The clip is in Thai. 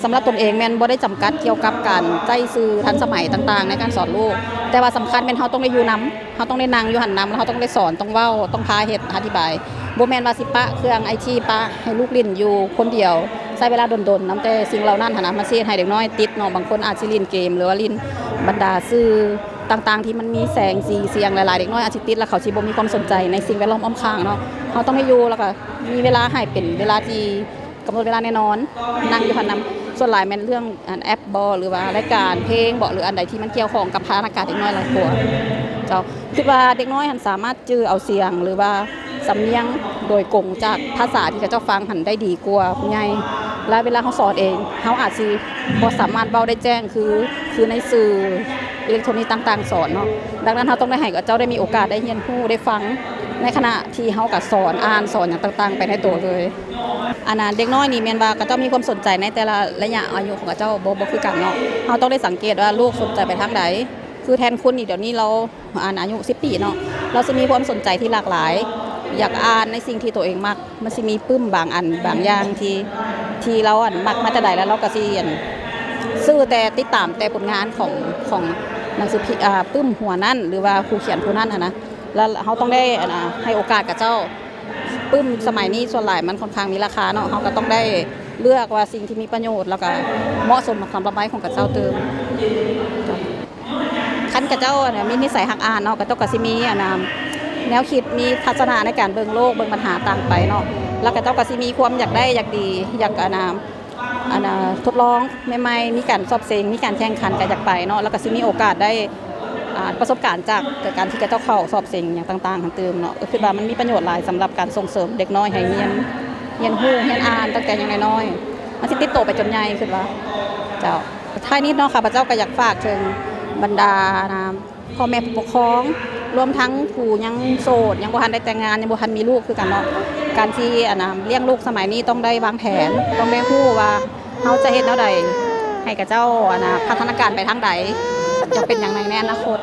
สำหรับตนเองแม่นบ่ได้จำกัดเกี่ยวกับการใจสื่อทันสมัยต่างๆในการสอนลูกแต่ว่าสำคัญเป็นเฮาต้องได้อยู่นำเฮาต้องได้นั่งอยู่หันนำแล้วเฮาต้องได้สอนต้องเว้าต้องพาเฮ็ดอธิบายบ่แม่นว่าสิปะเครื่องไอทีปะให้ลูกเล่นอยู่คนเดียวใช้เวลาดนๆนำแต่สิ่งเหล่านั้นหั่นน่ะมันสิเฮ็ดให้เด็กน้อยติดเนาะบางคนอาจสิเล่นเกมหรือว่าเล่นบรรดาสื่อต่างๆที่มันมีแสงสีเสียงหลายๆเด็กน้อยอาจสิติดแล้วเขาสิบ่มีความสนใจในสิ่งแวดล้อมอ้อมข้างเนาะเฮาต้องได้อยู่แล้วก็มีเวลาให้เป็นเวลาที่กำหนดเวลาแน่นอนนั่งอยู่หันนำส่วนหลายแม่นเรื่องแอปบอหรือว่ารายการเพลงบอหรืออันใดที่มันเกี่ยวข้องกับพัฒนาการเด็กน้อยหลายตัวเจ้าคิดว่าเด็กน้อยหันสามารถจื้อเอาเสียงหรือว่าสำเนียงโดยกงจากภาษาที่เขาเจ้าฟังหันได้ดีกว่าผู้ใหญ่และเวลาเขาสอนเองเขาอาจสิบ่สามารถเว้าได้แจ้งคือในสื่ออิเล็กทรอนิกส์ต่างๆสอนเนาะดังนั้นเขาต้องได้ให้กับเจ้าได้มีโอกาสได้เรียนรู้ได้ฟังในขณะที่เขาก็สอนอ่านสอนอย่างต่างๆไปในตัวเลยเด็กน้อยนี่แม่นว่าก็เจ้ามีความสนใจในแต่ละระยะอายุของเจ้าบ่คือกันเนาะเฮาต้องได้สังเกตว่าลูกสนใจไปทางใดคือแทนคุณนี่เดี๋ยวนี้เราอายุ10ปีเนาะเราสิมีความสนใจที่หลากหลายอยากอ่านในสิ่งที่ตัวเองมักมันสิมีปึ้มบางอันบางอย่างที่เรามักมาแต่ใดแล้วเราก็สิซื้อแต่ติดตามแต่ผลงานของหนังสือปึ้มหัวนั่นหรือว่าครูเขียนผู้นั้นนะแล้วเฮาต้องได้ให้โอกาสกับเจ้าปึ้มสมัยนี้ส่วนหลายมันค่อนข้างมีราคาเนาะเฮาก็ต้องได้เลือกว่าสิ่งที่มีประโยชน์แล้วก็เหมาะสมกับความประไม้ของกับเจ้าเติมคันกับเจ้ามีนิสัยหักอ่านเนาะก็ต้องก็สิมีแนวคิดมีทัศนะในการเบิ่งโลกเบิ่งปัญหาต่างไปเนาะแล้วก็เจ้าก็สิมีความอยากได้อยากดีอยากทดลองใหม่ๆมีการสอบเสียงมีการแข่งขันกันอยากไปเนาะแล้วก็สิมีโอกาสได้ประสบการณ์จากการที่เจ้าเข้าสอบเสียงอย่างต่างๆทั้งเติมเนาะก็คือว่ามันมีประโยชน์หลายสำหรับการส่งเสริมเด็กน้อยให้เรียนรู้เรียนอ่านตั้งแต่ยังน้อยๆมันสิติดโตไปจนใหญ่คือว่าเจ้าท้ายนี้เนาะค่ะพระเจ้าก็อยากฝากถึงบรรดาพ่อแม่ผู้ปกครองรวมทั้งผู้ยังโสดยังบ่ทันได้แต่งงานยังบ่ทันมีลูกคือกันเนาะการที่เลี้ยงลูกสมัยนี้ต้องได้วางแผนต้องได้รู้ว่าเฮาจะเฮ็ดแนวใดให้กับเจ้าพัฒนาการไปทางใดจะเป็นอย่างไรในอนาคต